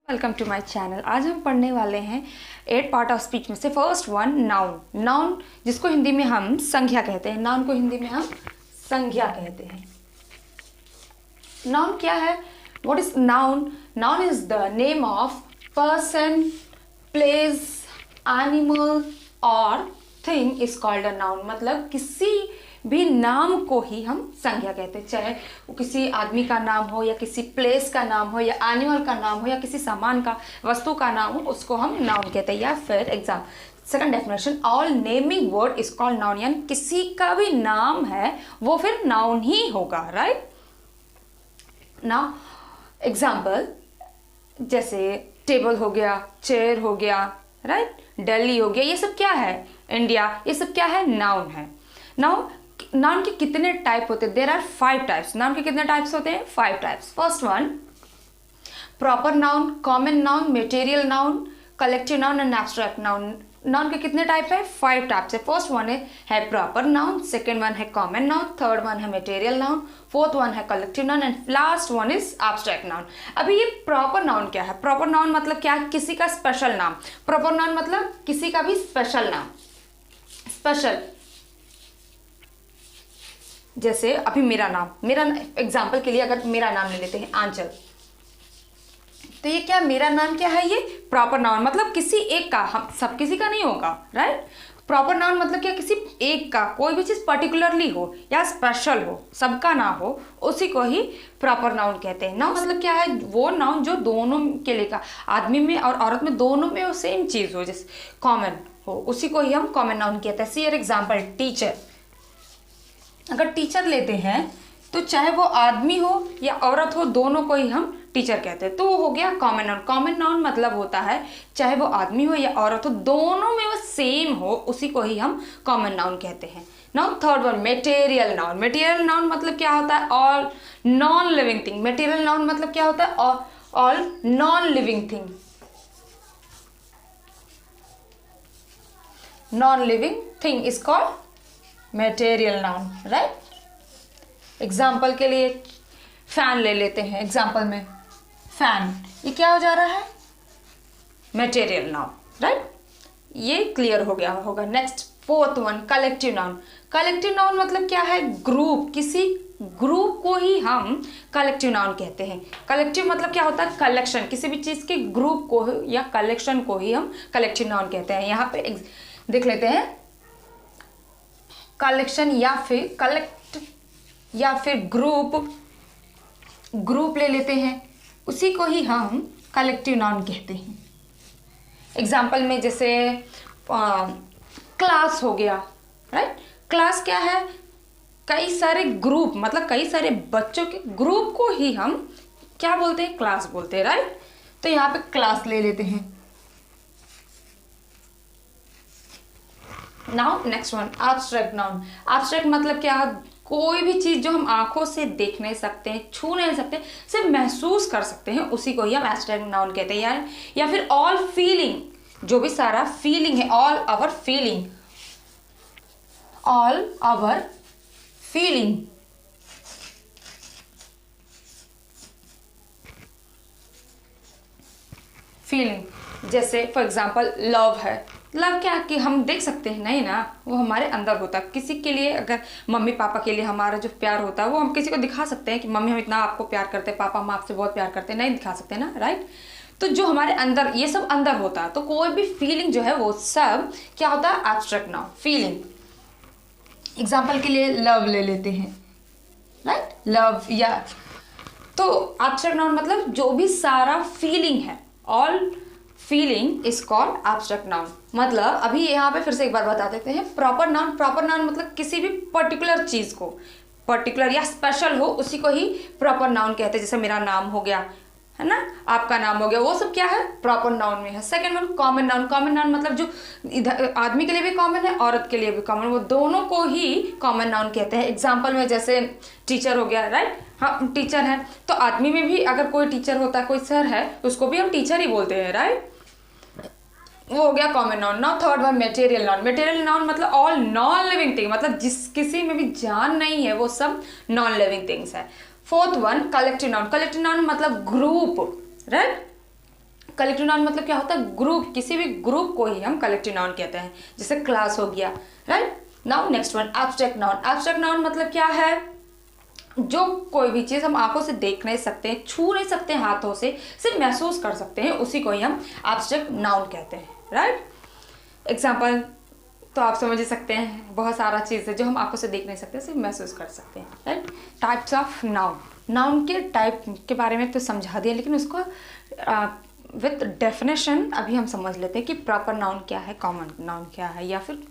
Welcome to my channel. आज हम पढ़ने वाले हैं 8 पार्ट ऑफ स्पीच में से फर्स्ट वन नाउन। नाउन जिसको हिंदी में हम संज्ञा कहते हैं। नाउन को हिंदी में हम संज्ञा कहते हैं। नाउन क्या है? What is noun? Noun is the name of person, place, animal और thing is called a noun. मतलब किसी भी नाम को ही हम संज्ञा कहते हैं, चाहे वो किसी आदमी का नाम हो या किसी प्लेस का नाम हो या एनिमल का नाम हो या किसी सामान का, वस्तु का नाम हो, उसको हम नाउन कहते हैं। या फिर exam second definition, all naming word is called noun. यानी किसी का भी नाम है वो फिर नाउन ही होगा, राइट। नाउ एग्जाम्पल जैसे टेबल हो गया, चेयर हो गया, राइट, दिल्ली हो गया, ये सब क्या है? इंडिया, ये सब क्या है? नाउन है। नाउ नाउन के कितने टाइप होते हैं? There are 5 types. नाउन के कितने टाइप्स होते हैं? 5 types. First one, proper noun, common noun, material noun, collective noun and abstract noun. Noun के कितने टाइप है? 5 टाइप्स है। फर्स्ट वन है प्रॉपर नाउन, सेकेंड वन है कॉमन नाउन, थर्ड वन है मटेरियल नाउन, फोर्थ वन है collective noun and last one is abstract noun. अभी ये प्रॉपर नाउन क्या है? प्रॉपर नाउन मतलब क्या है? किसी का स्पेशल नाम। प्रॉपर नाउन मतलब किसी का भी स्पेशल नाम। स्पेशल जैसे अभी मेरा नाम, मेरा एग्जाम्पल के लिए अगर मेरा नाम ले लेते हैं आंचल, तो ये क्या मेरा नाम क्या है? ये प्रॉपर नाउन मतलब किसी एक का, हम सब किसी का नहीं होगा, राइट। प्रॉपर नाउन मतलब क्या? किसी एक का, कोई भी चीज पर्टिकुलरली हो या स्पेशल हो, सबका ना हो, उसी को ही प्रॉपर नाउन कहते हैं। नाउन मतलब क्या है? वो नाउन जो दोनों के लिए का, आदमी में और औरत में, दोनों में वो सेम चीज हो, जैसे कॉमन हो, उसी को ही हम कॉमन नाउन कहते हैं। See for example teacher. अगर टीचर लेते हैं तो चाहे वो आदमी हो या औरत हो, दोनों को ही हम टीचर कहते हैं, तो वो हो गया कॉमन नाउन। कॉमन नाउन मतलब होता है चाहे वो आदमी हो या औरत हो, दोनों में वो सेम हो, उसी को ही हम कॉमन नाउन कहते हैं। Now third one, material noun. Material noun मतलब क्या होता है? All non living thing. Material noun मतलब क्या होता है? All non living thing. Non living thing is called material noun, right. Example के लिए फैन ले लेते हैं। एग्जाम्पल में फैन, ये क्या हो जा रहा है? Material noun, right. ये क्लियर हो गया होगा। Next fourth one, collective noun. Collective noun मतलब क्या है? ग्रुप। किसी ग्रुप को ही हम कलेक्टिव नाउन कहते हैं। कलेक्टिव मतलब क्या होता है? कलेक्शन। किसी भी चीज के ग्रुप को या कलेक्शन को ही हम कलेक्टिव नाउन कहते हैं। यहाँ पे देख लेते हैं, कलेक्शन या फिर कलेक्ट या फिर ग्रुप ले लेते हैं, उसी को ही हम कलेक्टिव नाउन कहते हैं। एग्जाम्पल में जैसे क्लास हो गया, राइट। क्लास क्या है? कई सारे ग्रुप, मतलब कई सारे बच्चों के ग्रुप को ही हम क्या बोलते हैं? क्लास बोलते हैं, राइट। तो यहाँ पे क्लास ले लेते हैं। Now next one, abstract noun. Abstract मतलब क्या? कोई भी चीज जो हम आंखों से देख नहीं सकते हैं, छू नहीं सकते, सिर्फ महसूस कर सकते हैं, उसी को ही हम एब्स्ट्रैक्ट नाउन कहते हैं। या फिर ऑल फीलिंग, जो भी सारा फीलिंग है, all our feeling, all our feeling. Feeling जैसे फॉर एग्जाम्पल लव है। लव क्या कि हम देख सकते हैं नहीं ना, वो हमारे अंदर होता है। किसी के लिए, अगर मम्मी पापा के लिए हमारा जो प्यार होता है वो हम किसी को दिखा सकते हैं कि मम्मी हम इतना आपको प्यार करते हैं, पापा हम आपसे बहुत प्यार करते हैं, नहीं दिखा सकते ना, राइट। तो जो हमारे अंदर, ये सब अंदर होता है। तो कोई भी फीलिंग जो है वो सब क्या होता है? Abstract noun, feeling. एग्जाम्पल के लिए लव ले लेते हैं, राइट, लव। या तो एब्स्ट्रैक्ट नाउन मतलब जो भी सारा फीलिंग है, all feeling is called abstract noun. मतलब अभी यहाँ पे फिर से एक बार बता देते हैं, प्रॉपर नाउन। प्रॉपर नाउन मतलब किसी भी पर्टिकुलर चीज को, पर्टिकुलर या स्पेशल हो, उसी को ही प्रॉपर नाउन कहते हैं। जैसे मेरा नाम हो गया, है ना, आपका नाम हो गया, वो सब क्या है? प्रॉपर नाउन में है। Second one, common noun. Common noun मतलब जो इधर आदमी के लिए भी कॉमन है, औरत के लिए भी कॉमन, वो दोनों को ही कॉमन नाउन कहते हैं। एग्जाम्पल में जैसे टीचर हो गया, राइट, हाँ टीचर है, तो आदमी में भी अगर कोई टीचर होता है, कोई सर है, तो उसको भी हम टीचर ही बोलते हैं, राइट। वो हो गया common noun. Now third one, material noun. Material noun मतलब ऑल नॉन लिविंग थिंग, मतलब जिस किसी में भी जान नहीं है, वो सब नॉन लिविंग थिंग्स है। Fourth one, collective noun. Collective noun मतलब ग्रुप, राइट। कलेक्टिव नाउन मतलब क्या होता है, ग्रुप, किसी भी ग्रुप को ही हम कलेक्टिव नाउन कहते हैं, जैसे क्लास हो गया, right. Now next one, abstract noun. Abstract noun मतलब क्या है, जो कोई भी चीज़ हम आंखों से देख नहीं सकते, छू नहीं सकते हाथों से, सिर्फ महसूस कर सकते हैं, उसी को ही हम एब्स्ट्रैक्ट नाउन कहते हैं, राइट। एग्जाम्पल तो आप समझ ही सकते हैं, बहुत सारा चीज़ है जो हम आंखों से देख नहीं सकते, सिर्फ महसूस कर सकते हैं, right. Types of noun, noun के टाइप के बारे में तो समझा दिया, लेकिन उसको विथ डेफिनेशन अभी हम समझ लेते हैं कि प्रॉपर नाउन क्या है, कॉमन नाउन क्या है, या फिर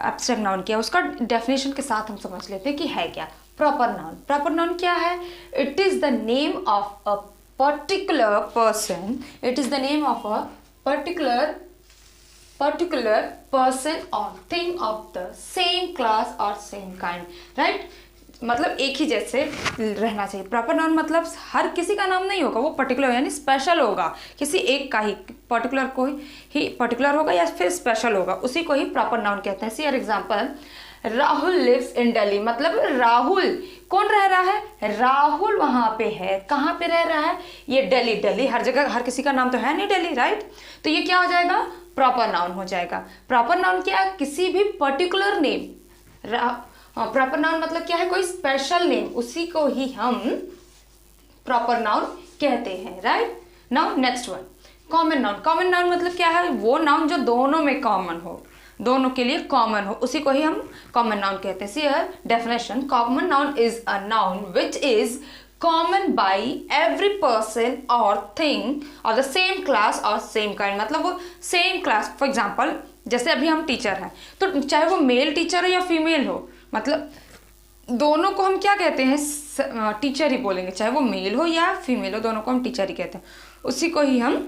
एब्स्ट्रैक्ट नाउन क्या है, उसका डेफिनेशन के साथ हम समझ लेते हैं कि है क्या प्रॉपर नाउन। प्रॉपर नाउन क्या है, it is the name of a particular person, it is the name of a particular person or thing of the same class or same kind, right। मतलब एक ही जैसे रहना चाहिए। प्रॉपर नाउन मतलब हर किसी का नाम नहीं होगा, वो पर्टिकुलर यानी स्पेशल होगा, किसी एक का ही, पर्टिकुलर को ही पर्टिकुलर होगा या फिर स्पेशल होगा, उसी को ही प्रॉपर नाउन कहते हैं। See for example, Rahul lives in Delhi, मतलब राहुल कौन रह रहा है, राहुल वहां पे है, कहाँ पे रह रहा है, ये दिल्ली, दिल्ली हर जगह हर किसी का नाम तो है नहीं दिल्ली, राइट। तो ये क्या हो जाएगा, प्रॉपर नाउन हो जाएगा। प्रॉपर नाउन क्या है, किसी भी पर्टिकुलर नेम, प्रॉपर नाउन मतलब क्या है, कोई स्पेशल नेम, उसी को ही हम प्रॉपर नाउन कहते हैं, right. Now next one, common noun. Common noun मतलब क्या है, वो नाउन जो दोनों में कॉमन हो, दोनों के लिए कॉमन हो, उसी को ही हम कॉमन नाउन कहते हैं। See here definition, common noun is a noun which is common by every person or thing of the same class or same kind, मतलब वो सेम क्लास, फॉर एग्जाम्पल जैसे अभी हम टीचर हैं, तो चाहे वो मेल टीचर हो या फीमेल हो, मतलब दोनों को हम क्या कहते हैं, टीचर ही बोलेंगे, चाहे वो मेल हो या फीमेल हो, दोनों को हम टीचर ही कहते हैं, उसी को ही हम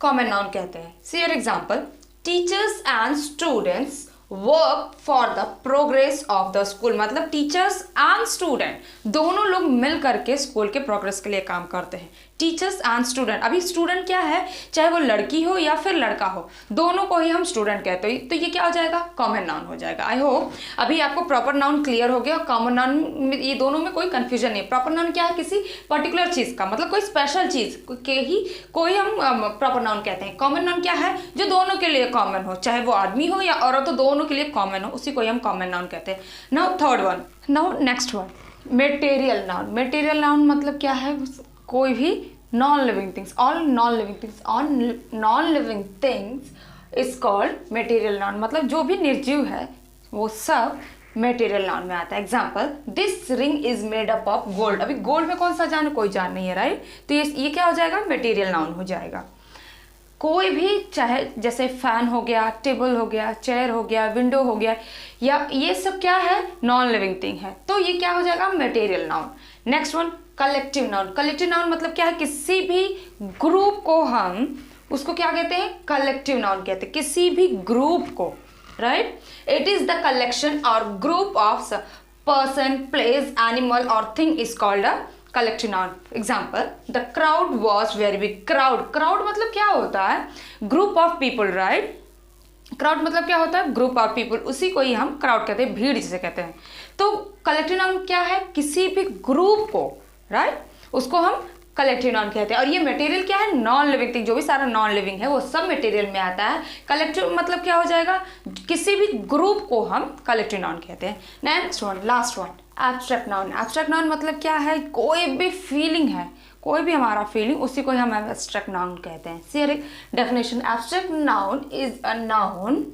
कॉमन नाउन कहते हैं। See for example, teachers and students work for the progress of the school, मतलब टीचर्स एंड स्टूडेंट दोनों लोग मिल करके स्कूल के प्रोग्रेस के लिए काम करते हैं। टीचर्स एंड स्टूडेंट, अभी स्टूडेंट क्या है, चाहे वो लड़की हो या फिर लड़का हो, दोनों को ही हम स्टूडेंट कहते हैं, तो ये क्या हो जाएगा, कॉमन नाउन हो जाएगा। आई होप अभी आपको प्रॉपर नाउन क्लियर हो गया, कॉमन नाउन ये दोनों में कोई कंफ्यूजन नहीं। प्रॉपर नाउन क्या है, किसी पर्टिकुलर चीज़ का, मतलब कोई स्पेशल चीज़ के ही कोई हम प्रॉपर नाउन कहते हैं। कॉमन नाउन क्या है, जो दोनों के लिए कॉमन हो, चाहे वो आदमी हो या औरत हो, दोनों के लिए कॉमन हो, उसी को ही हम कॉमन नाउन कहते हैं। Now third one, now next one, material noun. Material noun मतलब क्या है, कोई भी non living things, all non living things, all non living things is called material noun, मतलब जो भी निर्जीव है वो सब मेटेरियल नाउन में आता है। Example, this ring is made up of gold, अभी गोल्ड में कौन सा जान, कोई जान नहीं है, राइट। तो ये क्या हो जाएगा, मेटेरियल नाउन हो जाएगा। कोई भी, चाहे जैसे फैन हो गया, टेबल हो गया, चेयर हो गया, विंडो हो गया, या ये सब क्या है, नॉन लिविंग थिंग है, तो ये क्या हो जाएगा, material noun. Next one, collective noun. Collective noun मतलब क्या है, किसी भी ग्रुप को हम उसको क्या कहते हैं, कलेक्टिव नाउन कहते हैं, किसी भी ग्रुप को, right. It is the collection और group of person, place, animal और thing is called a collective noun. Example, the crowd was very big. Crowd, crowd मतलब क्या होता है, group of people, right. Crowd मतलब क्या होता है, ग्रुप ऑफ पीपल, उसी को ही हम क्राउड कहते हैं, भीड़ जिसे कहते हैं। तो कलेक्टिव नाउन क्या है, किसी भी ग्रुप को, राइट, उसको हम कलेक्टिव नाउन कहते हैं। और ये मटेरियल क्या है, नॉन लिविंग थिंग, जो भी सारा नॉन लिविंग है वो सब मटेरियल में आता है। कलेक्टिव मतलब क्या हो जाएगा, किसी भी ग्रुप को हम कलेक्टिव नाउन कहते हैं। Next one, last one, abstract noun. Abstract noun मतलब क्या है, कोई भी फीलिंग है, कोई भी हमारा फीलिंग, उसी को ही हम एब्स्ट्रैक्ट नाउन कहते हैं। See definition, abstract noun is a noun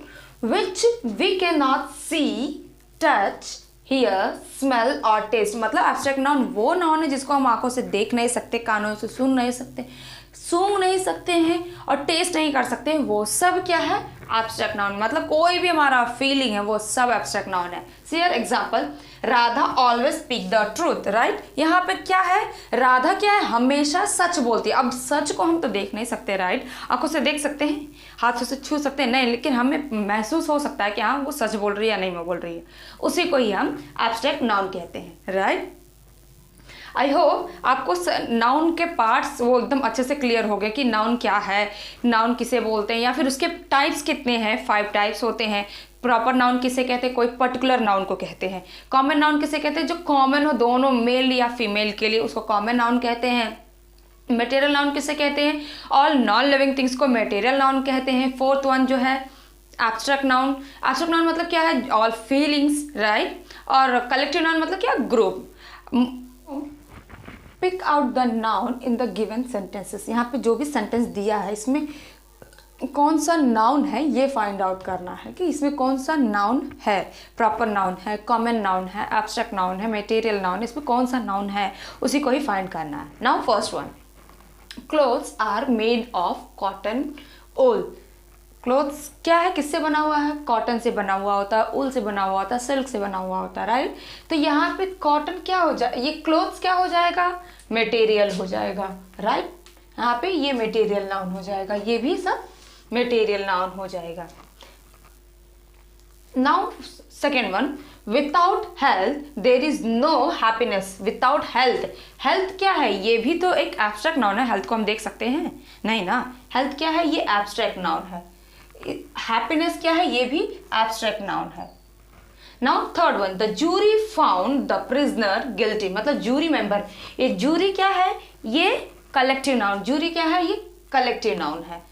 which we can not see, touch, hear, smell और टेस्ट, मतलब एब्स्ट्रैक्ट नाउन वो नाउन है जिसको हम आंखों से देख नहीं सकते, कानों से सुन नहीं सकते, सूंघ नहीं सकते हैं और टेस्ट नहीं कर सकते, वो सब क्या है, एब्स्ट्रैक्ट नाउन। मतलब कोई भी हमारा फीलिंग है वो सब एब्स्ट्रैक्ट नाउन है। See here example, Radha always speak the truth, right. यहाँ पे क्या है, राधा क्या है, हमेशा सच बोलती है। अब सच को हम तो देख नहीं सकते, राइट, आंखों से देख सकते हैं, हाथों से छू सकते हैं नहीं, लेकिन हमें महसूस हो सकता है कि हाँ वो सच बोल रही है या नहीं बोल रही है, उसी को ही हम एब्स्ट्रैक्ट नाउन कहते हैं, राइट। आई होप आपको नाउन के पार्ट्स वो एकदम अच्छे से क्लियर हो गए कि नाउन क्या है, नाउन किसे बोलते हैं, या फिर उसके टाइप्स कितने हैं, 5 टाइप्स होते हैं। प्रॉपर नाउन किसे कहते हैं, कोई पर्टिकुलर नाउन को कहते हैं। कॉमन नाउन किसे कहते हैं, जो कॉमन हो दोनों मेल या फीमेल के लिए, उसको कॉमन नाउन कहते हैं। मटेरियल नाउन किसे कहते हैं? ऑल नॉन लिविंग थिंग्स को मटेरियल नाउन कहते हैं। फोर्थ वन जो है एब्स्ट्रैक्ट नाउन। एब्स्ट्रैक्ट नाउन मतलब क्या है? All feelings, right. और कलेक्टिव नाउन मतलब क्या? Group. Pick out the noun in the given sentences. यहाँ पे जो भी सेंटेंस दिया है इसमें कौन सा नाउन है ये फाइंड आउट करना है कि इसमें कौन सा नाउन है। प्रॉपर नाउन है, कॉमन नाउन है, एब्स्ट्रैक्ट नाउन है, मटेरियल नाउन है, इसमें कौन सा नाउन है उसी को ही फाइंड करना है। Now first one, clothes are made of cotton wool. Clothes क्या है? किससे बना हुआ है? कॉटन से बना हुआ होता है, ऊल से बना हुआ होता है, सिल्क से बना हुआ होता है, राइट। तो यहाँ पे कॉटन क्या हो जाए, ये क्लोथ्स क्या हो जाएगा? मटेरियल हो जाएगा, राइट। यहाँ पे ये मटेरियल नाउन हो जाएगा, ये भी सब मटेरियल नाउन हो जाएगा। Now second one, without health there is no happiness. Without health, health क्या है? ये भी तो एक एब्स्ट्रैक्ट नाउन है। हेल्थ को हम देख सकते हैं? नहीं ना। हेल्थ क्या है? ये एब्स्ट्रैक्ट नाउन है। हैप्पीनेस क्या है? ये भी एब्स्ट्रैक्ट नाउन है। Now third one, the jury found the prisoner guilty. मतलब जूरी मेंबर, ये जूरी क्या है? ये कलेक्टिव नाउन। जूरी क्या है? ये कलेक्टिव नाउन है।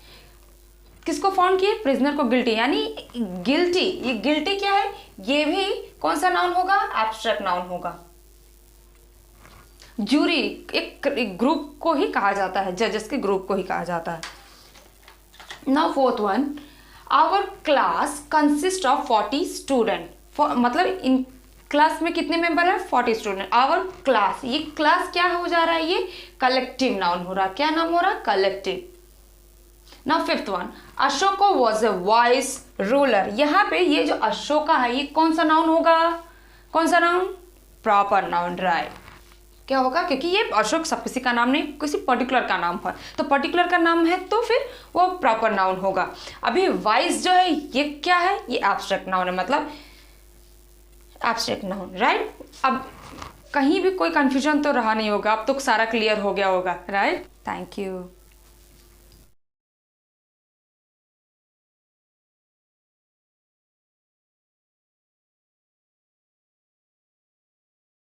किसको फाउंड किए? प्रिजनर को गिल्टी, यानी गिल्टी। ये गिल्टी क्या है? ये भी कौन सा नाउन होगा? एब्स्ट्रैक्ट नाउन होगा। जूरी एक ग्रुप को ही कहा जाता है, जजेस के ग्रुप को ही कहा जाता है। Now fourth one, our class consist of 40 student. मतलब इन क्लास में कितने मेंबर है? 40 स्टूडेंट। आवर क्लास, ये क्लास क्या हो जा रहा है? ये कलेक्टिव नाउन हो रहा है। क्या नाम हो रहा है? Collective. Now fifth one, Ashoka was a wise ruler. यहाँ पे ये जो अशोका है ये कौन सा नाउन होगा? कौन सा नाउन? Proper noun, right. क्या होगा? क्योंकि ये अशोक सब किसी का नाम नहीं, किसी पर्टिकुलर का नाम है, तो पर्टिकुलर का नाम है तो फिर वो प्रॉपर नाउन होगा। अभी वाइज जो है ये क्या है? ये एब्स्ट्रैक्ट नाउन है, मतलब एब्स्ट्रैक्ट नाउन, राइट। अब कहीं भी कोई कंफ्यूजन तो रहा नहीं होगा, अब तो सारा क्लियर हो गया होगा, राइट। Thank you.